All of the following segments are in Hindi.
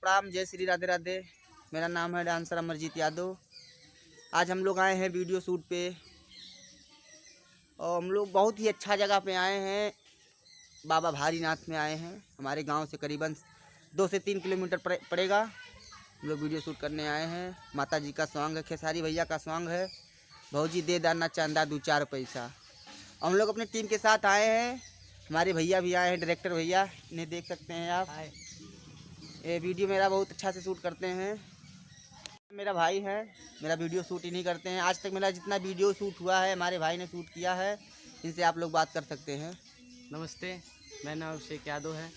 प्रणाम, जय श्री राधे राधे। मेरा नाम है डांसर अमरजीत यादव। आज हम लोग आए हैं वीडियो शूट पे और हम लोग बहुत ही अच्छा जगह पे आए हैं। बाबा भारीनाथ में आए हैं। हमारे गांव से करीबन 2 से 3 किलोमीटर पड़ेगा। हम लोग वीडियो शूट करने आए हैं। माता जी का सॉन्ग है, खेसारी भैया का सॉन्ग है, भौजी दे दाना चंदा 2-4 पैसा। हम लोग अपनी टीम के साथ आए हैं। हमारे भैया भी आए हैं, डायरेक्टर भैया, इन्हें देख सकते हैं आप। ये वीडियो मेरा बहुत अच्छा से शूट करते हैं। मेरा भाई है, मेरा वीडियो शूट इन्हीं करते हैं। आज तक मेरा जितना वीडियो शूट हुआ है हमारे भाई ने शूट किया है। इनसे आप लोग बात कर सकते हैं। नमस्ते, मेरा नाम अभिषेक यादव है।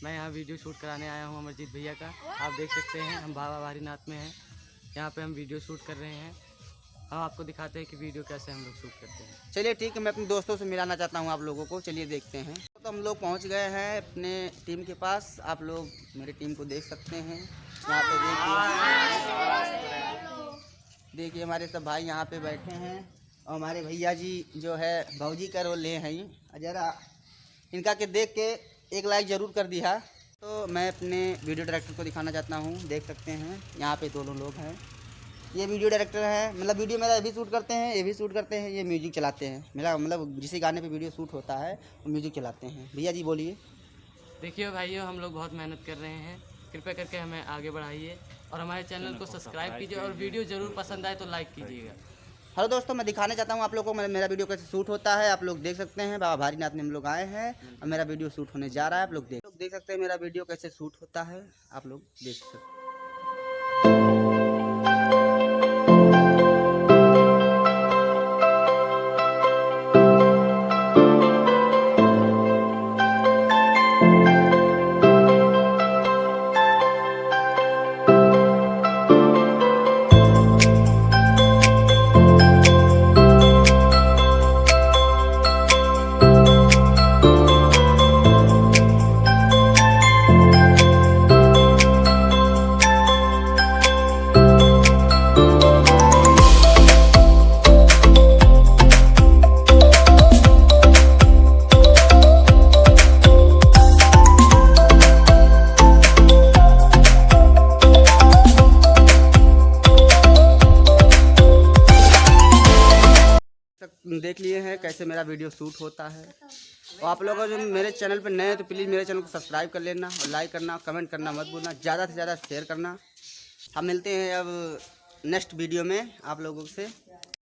मैं यहाँ वीडियो शूट कराने आया हूँ अमरजीत भैया का। आप देख सकते हैं हम बाबा भारीनाथ में हैं। यहाँ पे हम वीडियो शूट कर रहे हैं। हम आपको दिखाते हैं कि वीडियो कैसे हम लोग शूट करते हैं। चलिए ठीक है, मैं अपने दोस्तों से मिलाना चाहता हूँ आप लोगों को। चलिए देखते हैं। तो हम लोग पहुँच गए हैं अपने टीम के पास। आप लोग मेरी टीम को देख सकते हैं। यहाँ पे देखिए हमारे सब भाई यहाँ पे बैठे हैं और हमारे भैया जी जो है भौजी का रोल ले हैं। ज़रा इनका के देख के 1 लाइक ज़रूर कर दिया। तो मैं अपने वीडियो डायरेक्टर को दिखाना चाहता हूँ। देख सकते हैं यहाँ पे दोनों लोग हैं। ये वीडियो डायरेक्टर है, मतलब वीडियो मेरा ये भी शूट करते हैं, ये भी शूट करते हैं, ये म्यूजिक चलाते हैं। मेरा मतलब जिस गाने पे वीडियो शूट होता है वो म्यूजिक चलाते हैं। भैया जी बोलिए। देखिए भाइयों, हम लोग बहुत मेहनत कर रहे हैं। कृपया करके हमें आगे बढ़ाइए और हमारे चैनल को सब्सक्राइब कीजिए और वीडियो ज़रूर पसंद आए तो लाइक कीजिएगा। हेलो दोस्तों, मैं दिखाना चाहता हूँ आप लोगों को मेरा वीडियो कैसे शूट होता है। आप लोग देख सकते हैं बाबा भारीनाथ में हम लोग आए हैं और मेरा वीडियो शूट होने जा रहा है। आप लोग देख सकते हैं मेरा वीडियो कैसे शूट होता है। आप लोग देख सकते हैं। देख लिए हैं कैसे मेरा वीडियो शूट होता है। और आप लोग जो मेरे चैनल पर नए हैं तो प्लीज़ मेरे चैनल को सब्सक्राइब कर लेना और लाइक करना, कमेंट करना मत भूलना, ज़्यादा से ज़्यादा शेयर करना। हम मिलते हैं अब नेक्स्ट वीडियो में आप लोगों से।